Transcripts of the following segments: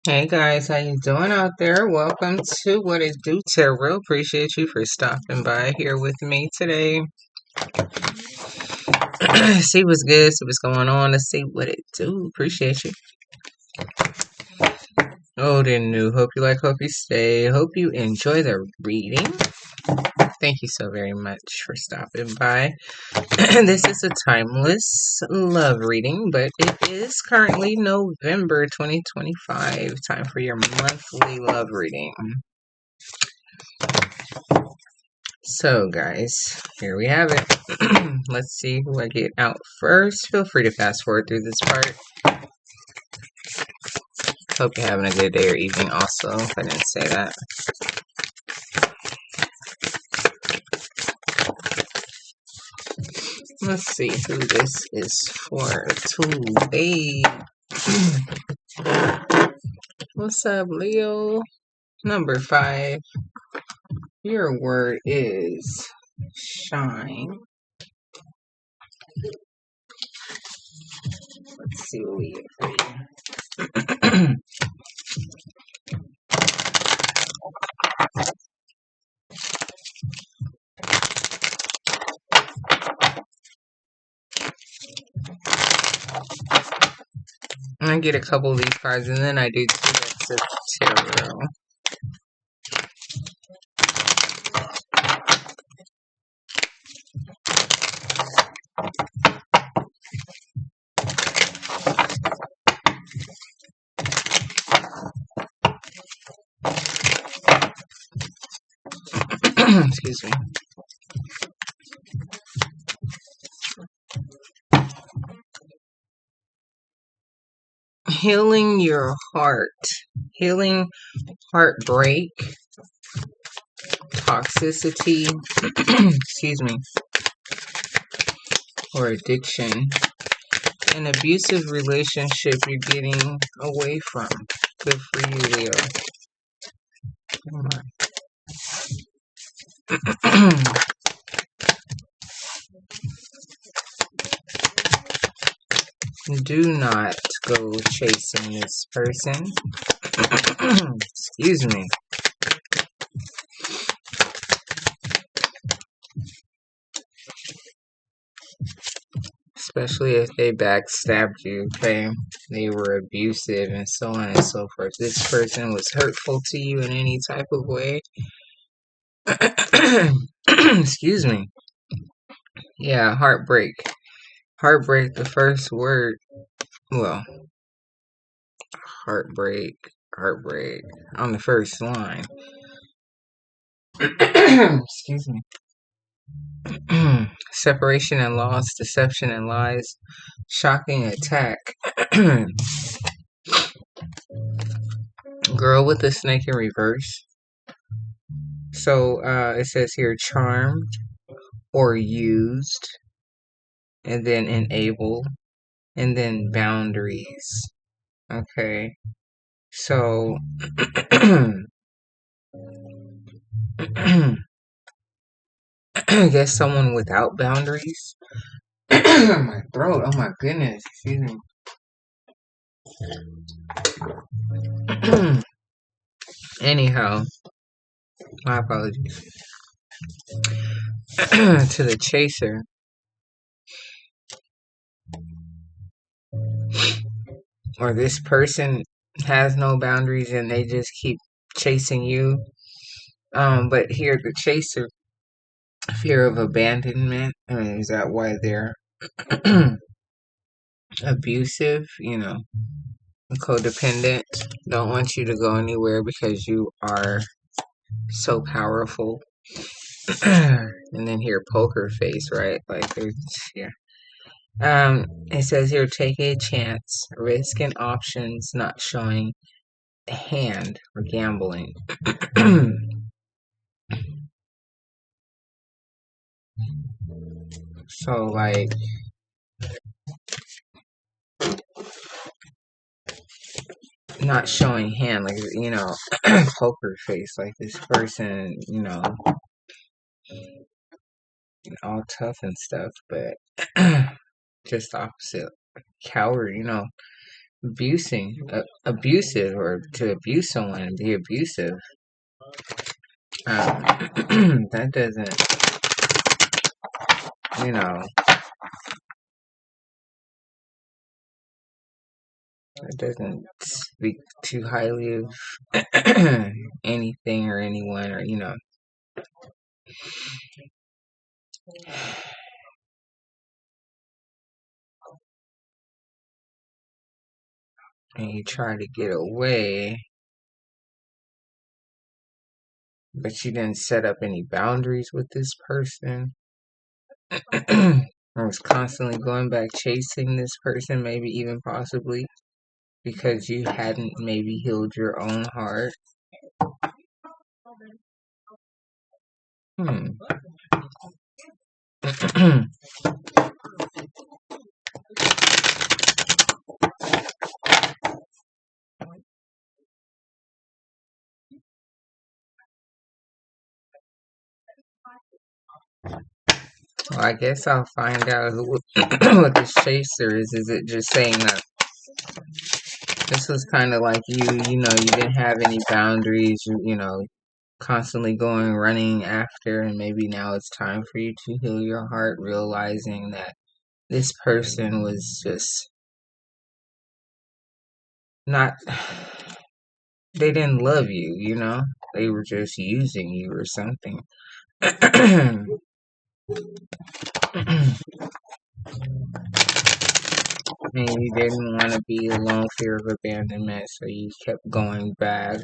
Hey guys, how you doing out there? Welcome to What It Do Tarot. Appreciate you for stopping by here with me today. See what's good, see what's going on, to see what it do. Appreciate you. Old and new. Hope you like, hope you stay. Hope you enjoy the reading. Thank you so very much for stopping by. This is a timeless love reading, but it is currently November 2025. Time for your monthly love reading. So, guys, here we have it. Let's see who I get out first. Feel free to fast forward through this part. Hope you're having a good day or evening also, if I didn't say that. Let's see who this is for today. What's up, Leo? Number 5. Your word is shine. Let's see what we get for you. I get a couple of these cards and then I do 2 decks of tarot. Excuse me. Healing your heart. Healing heartbreak, toxicity, excuse me, or addiction. An abusive relationship you're getting away from. Good for you, Leo. Do not go chasing this person. Excuse me. Especially if they backstabbed you, okay? They were abusive and so on and so forth. This person was hurtful to you in any type of way. Excuse me. Yeah, heartbreak. Heartbreak, the first word. Well, heartbreak on the first line. Excuse me. Separation and loss, deception and lies, shocking attack. Girl with the snake in reverse. So it says here charmed or used, and then enable, and then boundaries. Okay. So I guess someone without boundaries. My throat, oh my goodness, excuse me. Anyhow, my apologies. To the chaser. Or this person has no boundaries and they just keep chasing you. But here the chaser, fear of abandonment. I mean, is that why they're abusive? You know, codependent. Don't want you to go anywhere because you are so powerful. And then here, poker face, right? Like there's yeah. It says here, take a chance, risk and options, not showing a hand or gambling. So like not showing hand, like you know, poker face, like this person, you know, all tough and stuff, but just opposite, coward, you know, abusive, or to abuse someone and be abusive. That doesn't, you know, that doesn't speak too highly of anything or anyone, or, and you try to get away, but you didn't set up any boundaries with this person. Or was constantly going back chasing this person, maybe even possibly because you hadn't maybe healed your own heart. Hmm. Well, I guess I'll find out what this chaser is. Is it just saying that this was kind of like you didn't have any boundaries, constantly going, running after, and maybe now it's time for you to heal your heart, realizing that this person was just not, they didn't love you, they were just using you or something. And you didn't want to be alone, fear of abandonment, so you kept going back,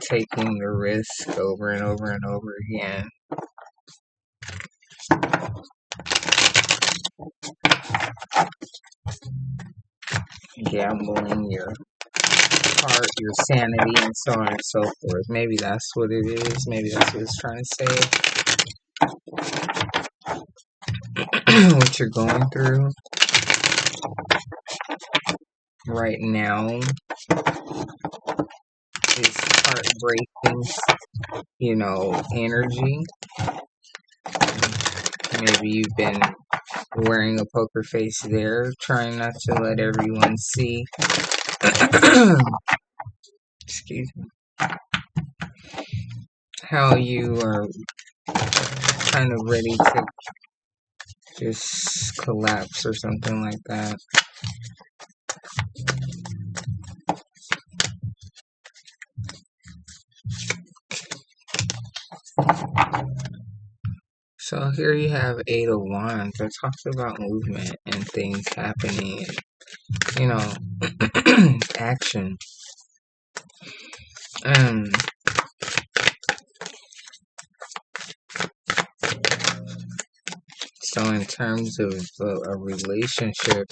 taking the risk over and over and over again. Gambling your heart, your sanity, and so on and so forth. Maybe that's what it is. Maybe that's what it's trying to say. What you're going through right now is heartbreaking, energy. Maybe you've been wearing a poker face there, trying not to let everyone see. Excuse me. How you are kind of ready to just collapse or something like that. So here you have Eight of Wands. It talks about movement and things happening, action. So in terms of a relationship,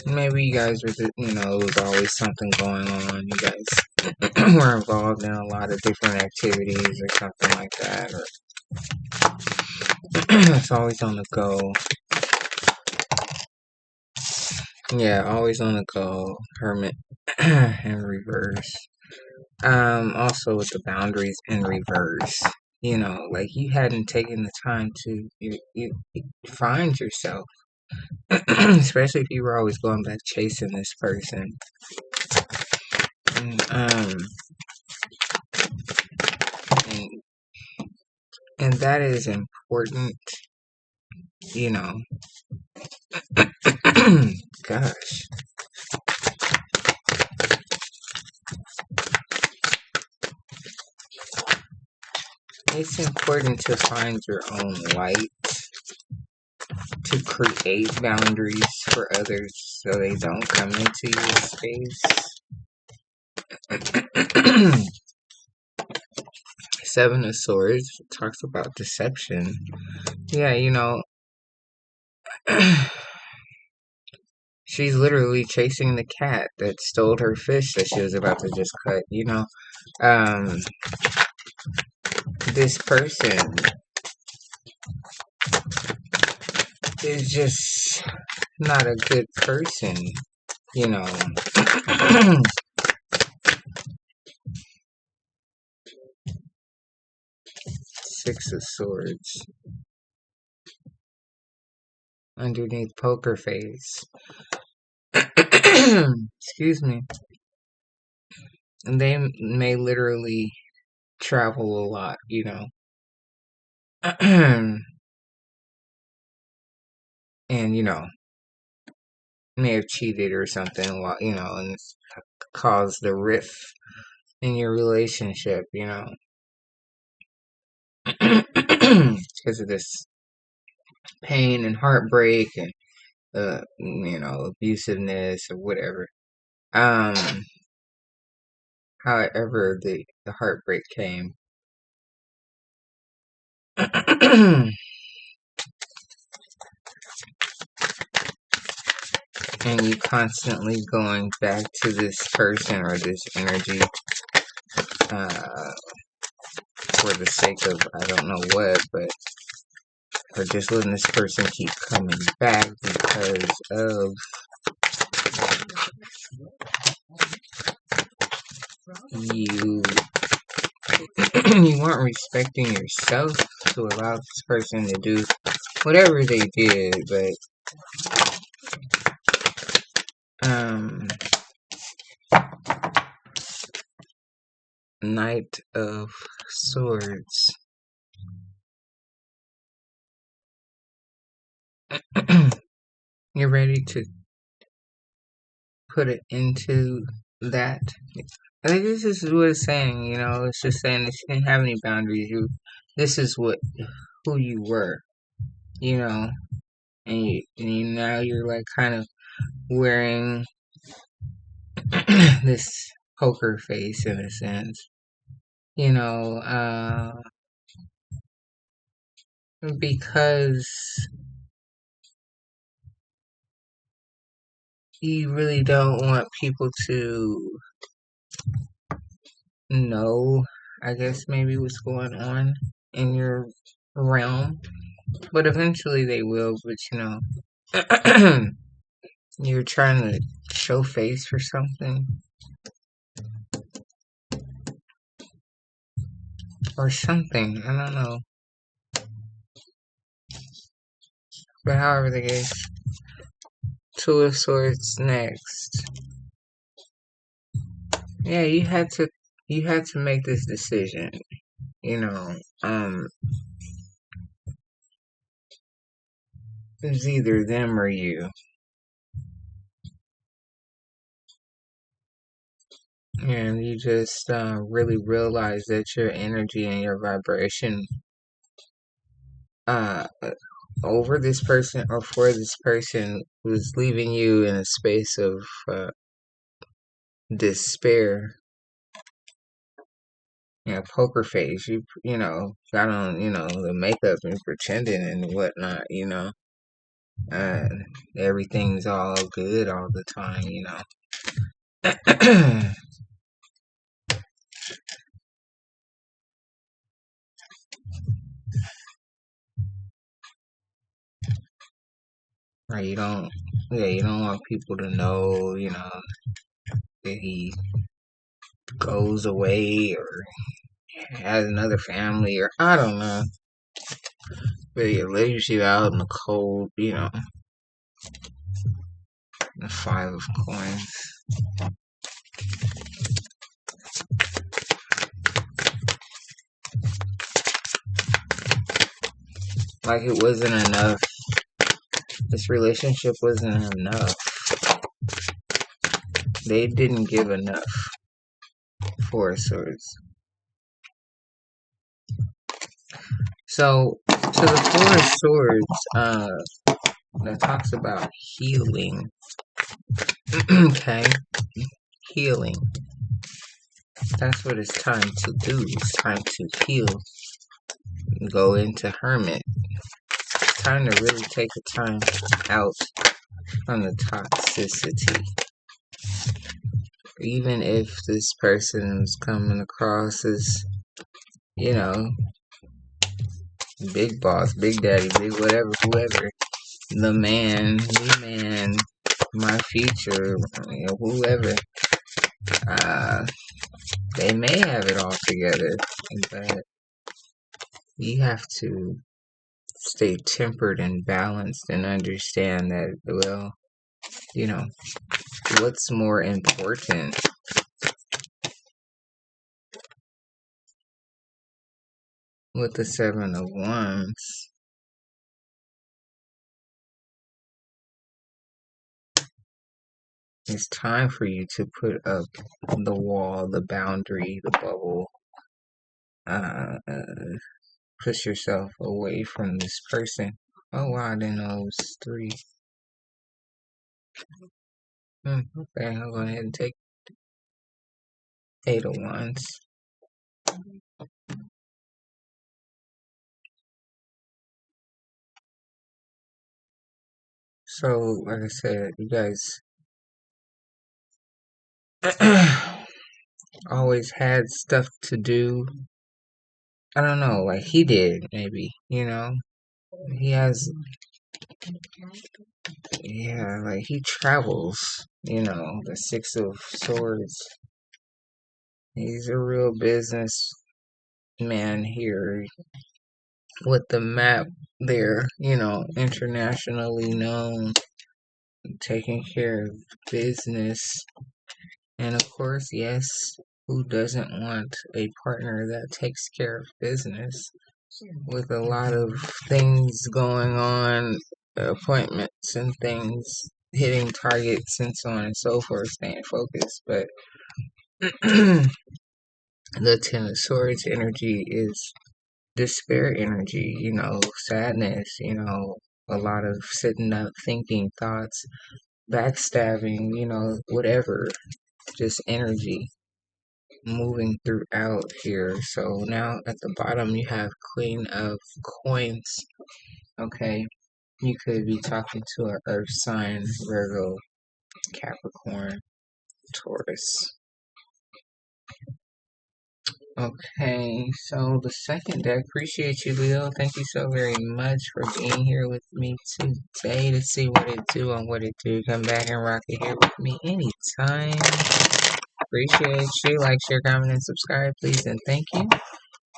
maybe you guys were, it was always something going on. You guys were involved in a lot of different activities or something like that. Or it's always on the go. Yeah, always on the go. Hermit in reverse. Also with the boundaries in reverse. Like you hadn't taken the time to you find yourself. Especially if you were always going back chasing this person. And that is important, gosh. It's important to find your own light, to create boundaries for others so they don't come into your space. Seven of Swords talks about deception. Yeah, she's literally chasing the cat that stole her fish that she was about to just cut, This person is just not a good person, Six of Swords underneath Poker Face. Excuse me. And they may literally travel a lot, you know. And, you know, may have cheated or something, you know, and caused a rift in your relationship, you know. Because of this pain and heartbreak and, you know, abusiveness or whatever. However the heartbreak came. And you constantly going back to this person or this energy for the sake of I don't know what, but or just letting this person keep coming back because of you you weren't respecting yourself to allow this person to do whatever they did, but Knight of Swords. You're ready to put it into that. I think this is what it's saying, you know, it's just saying that you didn't have any boundaries. This is who you were, you know, and now you're like kind of wearing this poker face in a sense, you know, because you really don't want people to know, I guess, maybe what's going on in your realm, but eventually they will, but you know, you're trying to show face for something or something, I don't know, but however the case, Two of Swords next. Yeah, you had to make this decision, you know, it's either them or you. And you just really realize that your energy and your vibration over this person or for this person was leaving you in a space of despair. You know, poker face. You know, got on, you know, the makeup and pretending and whatnot, you know. Everything's all good all the time, you know. Right, you don't want people to know, you know, that he goes away or has another family or I don't know. But he leaves you out in the cold, you know. The Five of Coins. Like it wasn't enough. This relationship wasn't enough. They didn't give enough. Four of Swords. So, to the Four of Swords, that talks about healing. Okay? Healing. That's what it's time to do. It's time to heal. Go into hermit. It's time to really take the time out from the toxicity. Even if this person is coming across as, you know, big boss, big daddy, big whatever, whoever, the man, my future, you know, whoever, they may have it all together, but you have to stay tempered and balanced and understand that, well, you know, what's more important. With the Seven of Wands, it's time for you to put up the wall, the boundary, the bubble. Push yourself away from this person. Oh wow, I didn't know it was three. Okay, I'll go ahead and take Eight of Wands. So, like I said, you guys always had stuff to do. I don't know, like he did, maybe, you know? He has, yeah, like he travels, you know, the Six of Swords. He's a real business man here with the map there, you know, internationally known, taking care of business. And of course, yes, who doesn't want a partner that takes care of business with a lot of things going on, appointments and things, hitting targets and so on and so forth, staying focused. But the Ten of Swords energy is despair energy, you know, sadness, you know, a lot of sitting up, thinking thoughts, backstabbing, you know, whatever, just energy moving throughout here. So now at the bottom you have Queen of Coins. Okay, you could be talking to an Earth sign, Virgo, Capricorn, Taurus. Okay, so the second deck, appreciate you, Leo. Thank you so very much for being here with me today to see what it do on what it do. Come back and rock it here with me anytime. Appreciate you. Like, share, comment, and subscribe, please, and thank you.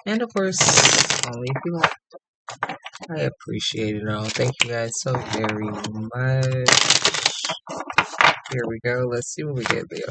And of course, only if you like. I appreciate it all. Thank you guys so very much. Here we go. Let's see what we get, Leo.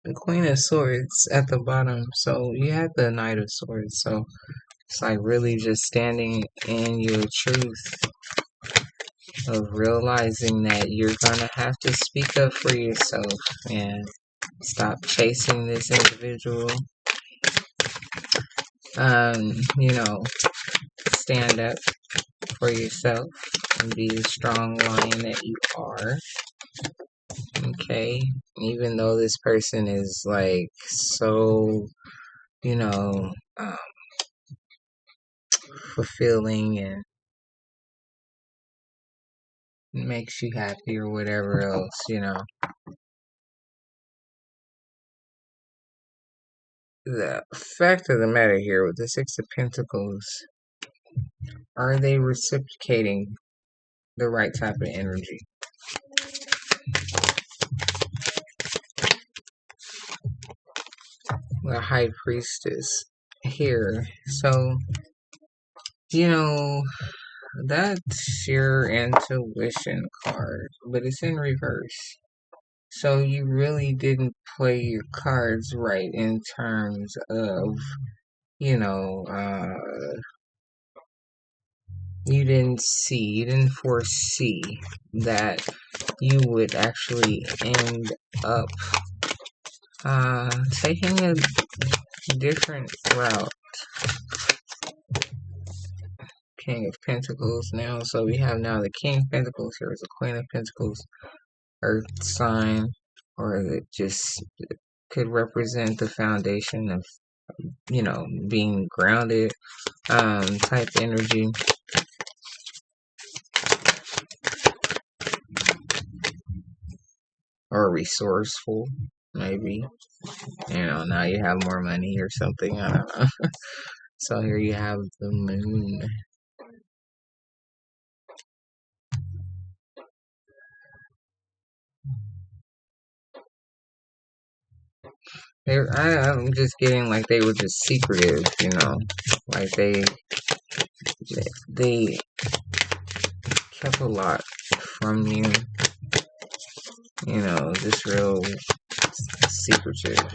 The Queen of Swords at the bottom. So you had the Knight of Swords. So it's like really just standing in your truth of realizing that you're gonna have to speak up for yourself and stop chasing this individual. You know, stand up for yourself and be the strong lion that you are. Okay, even though this person is like so, you know, fulfilling and makes you happy or whatever else, you know. The fact of the matter here with the Six of Pentacles, are they reciprocating the right type of energy? The High Priestess here. So, you know, that's your intuition card, but it's in reverse. So you really didn't play your cards right in terms of, you know, you didn't foresee that you would actually end up taking a different route. King of Pentacles now. So we have now the King of Pentacles. Here is the Queen of Pentacles, Earth sign, or it just could represent the foundation of, you know, being grounded, type energy. Or resourceful. maybe. Now you have more money or something. I don't know. So here you have the moon. I'm just getting like they were just secretive, like they kept a lot from you, just real secretive.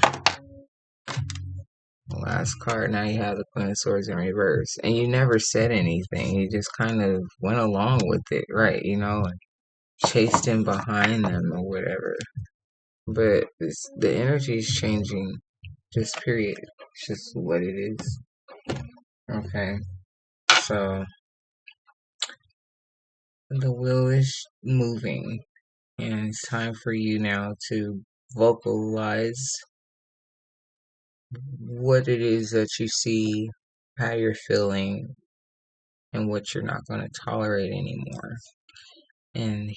Last card, now you have the Queen of Swords in reverse. And you never said anything. You just kind of went along with it, right? And chased in behind them or whatever. But the energy is changing, just period. It's just what it is. Okay, so the wheel is moving, and it's time for you now to vocalize what it is that you see, how you're feeling, and what you're not going to tolerate anymore. And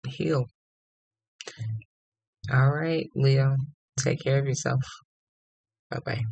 heal. All right, Leo. Take care of yourself. Bye bye.